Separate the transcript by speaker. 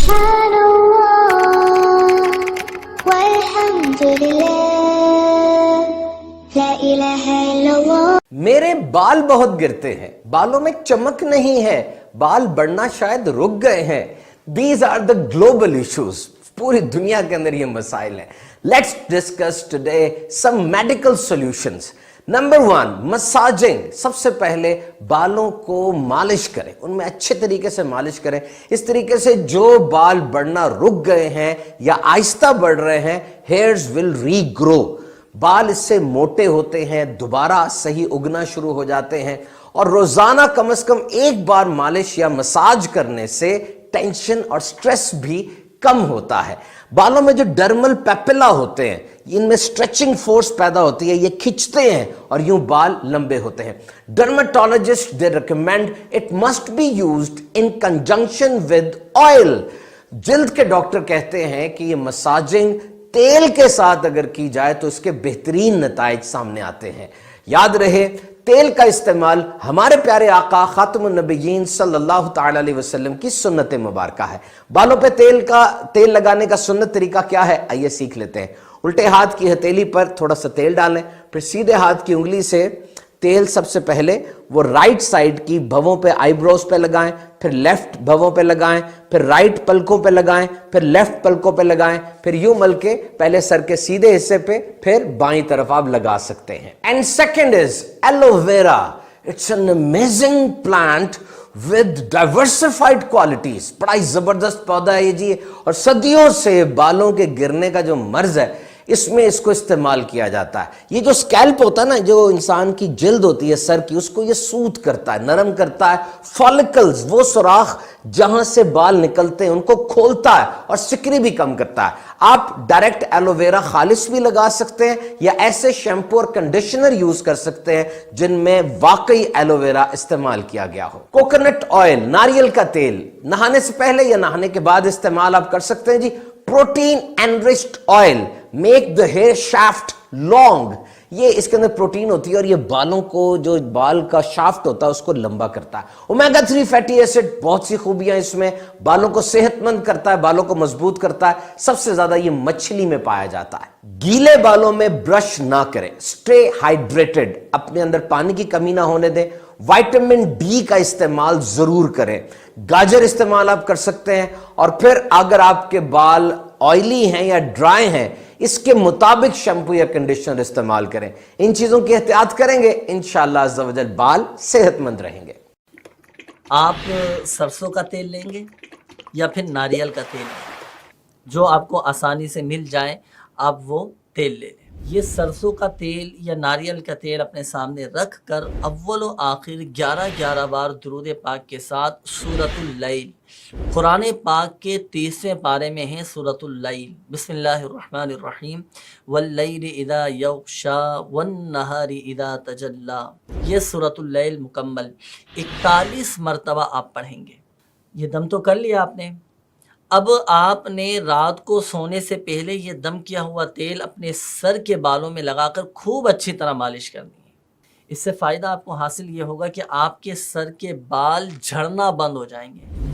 Speaker 1: سبحان اللہ والحمد للہ لا الہ الا اللہ۔
Speaker 2: میرے بال بہت گرتے ہیں، بالوں میں چمک نہیں ہے، بال بڑھنا شاید رک گئے ہیں۔ These are the global issues. پوری دنیا کے اندر یہ مسائل ہیں۔ Let's discuss today some medical solutions. Number 1 مساجنگ۔ سب سے پہلے بالوں کو مالش کریں، ان میں اچھے طریقے سے مالش کریں، اس طریقے سے جو بال بڑھنا رک گئے ہیں یا آہستہ بڑھ رہے ہیں، hairs will regrow۔ بال اس سے موٹے ہوتے ہیں، دوبارہ صحیح اگنا شروع ہو جاتے ہیں، اور روزانہ کم از کم ایک بار مالش یا مساج کرنے سے ٹینشن اور سٹریس بھی کم ہوتا ہے۔ بالوں میں جو ڈرمل پیپلا ہوتے ہیں، ان میں سٹریچنگ فورس پیدا ہوتی ہے، یہ کھچتے ہیں اور یوں بال لمبے ہوتے ہیں۔ Dermatologist they recommend it must be used in conjunction with oil. جلد کے ڈاکٹر کہتے ہیں کہ یہ مساجنگ تیل کے ساتھ اگر کی جائے تو اس کے بہترین نتائج سامنے آتے ہیں۔ یاد رہے تیل کا استعمال ہمارے پیارے آقا خاتم النبیین صلی اللہ تعالی علیہ وسلم کی سنت مبارکہ ہے۔ بالوں پہ تیل لگانے کا سنت طریقہ کیا ہے، آئیے سیکھ لیتے ہیں۔ الٹے ہاتھ کی ہتھیلی پر تھوڑا سا تیل ڈالیں، پھر سیدھے ہاتھ کی انگلی سے تیل سب سے پہلے وہ رائٹ سائڈ کی بھووں پہ، آئی بروز پہ لگائیں، پھر لیفٹ بھووں پہ لگائیں، پھر رائٹ پلکوں پہ لگائیں، پھر لیفٹ پلکوں پہ لگائیں، پھر یوں مل کے پہلے سر کے سیدھے حصے پہ، پھر بائیں طرف آپ لگا سکتے ہیں۔ And second is aloe vera. It's an amazing plant with diversified qualities۔ بڑا ہی زبردست پودا ہے یہ جی، اور صدیوں سے بالوں کے گرنے کا جو مرض ہے اس میں اس کو استعمال کیا جاتا ہے۔ یہ جو اسکیلپ ہوتا ہے نا، جو انسان کی جلد ہوتی ہے سر کی، اس کو یہ سوت کرتا ہے، نرم کرتا ہے۔ فالکلز، وہ سوراخ جہاں سے بال نکلتے ہیں، ان کو کھولتا ہے اور سکری بھی کم کرتا ہے۔ آپ ڈائریکٹ ایلو ویرا خالص بھی لگا سکتے ہیں، یا ایسے شیمپو اور کنڈیشنر یوز کر سکتے ہیں جن میں واقعی ایلو ویرا استعمال کیا گیا ہو۔ کوکونٹ آئل، ناریل کا تیل، نہانے سے پہلے یا نہانے کے بعد استعمال آپ کر سکتے ہیں جی۔ Protein enriched oil make the hair shaft long. یہ اس کے اندر پروٹین ہوتی ہے اور یہ بالوں کو، جو بال کا شافٹ ہوتا ہے اس کو لمبا کرتا ہے۔ اومیگا 3 فیٹی ایسڈ، بہت سی خوبیاں اس میں، بالوں کو صحت مند کرتا ہے، بالوں کو مضبوط کرتا ہے۔ سب سے زیادہ یہ مچھلی میں پایا جاتا ہے۔ گیلے بالوں میں برش نہ کریں، اسٹے ہائیڈریٹڈ، اپنے اندر پانی کی کمی نہ ہونے دیں۔ وائٹامن ڈی کا استعمال ضرور کریں۔ گاجر استعمال آپ کر سکتے ہیں، اور پھر اگر آپ کے بال آئلی ہیں یا ڈرائی ہیں، اس کے مطابق شیمپو یا کنڈیشنر استعمال کریں۔ ان چیزوں کی احتیاط کریں گے، انشاءاللہ عز و جل بال صحت مند رہیں گے۔
Speaker 3: آپ سرسوں کا تیل لیں گے یا پھر ناریل کا تیل لیں گے، جو آپ کو آسانی سے مل جائیں آپ وہ تیل لے لیں۔ یہ سرسوں کا تیل یا ناریل کا تیل اپنے سامنے رکھ کر اول و آخر 11 بار درود پاک کے ساتھ سورۃ اللیل، قرآن پاک کے 30ویں پارے میں ہے سورۃ اللیل، بسم اللہ الرحمن الرحیم، واللیل اذا یغشا والنہار اذا تجلی، یہ سورۃ اللیل مکمل 41 مرتبہ آپ پڑھیں گے۔ یہ دم تو کر لیا آپ نے، اب آپ نے رات کو سونے سے پہلے یہ دم کیا ہوا تیل اپنے سر کے بالوں میں لگا کر خوب اچھی طرح مالش کرنی ہے۔ اس سے فائدہ آپ کو حاصل یہ ہوگا کہ آپ کے سر کے بال جھڑنا بند ہو جائیں گے،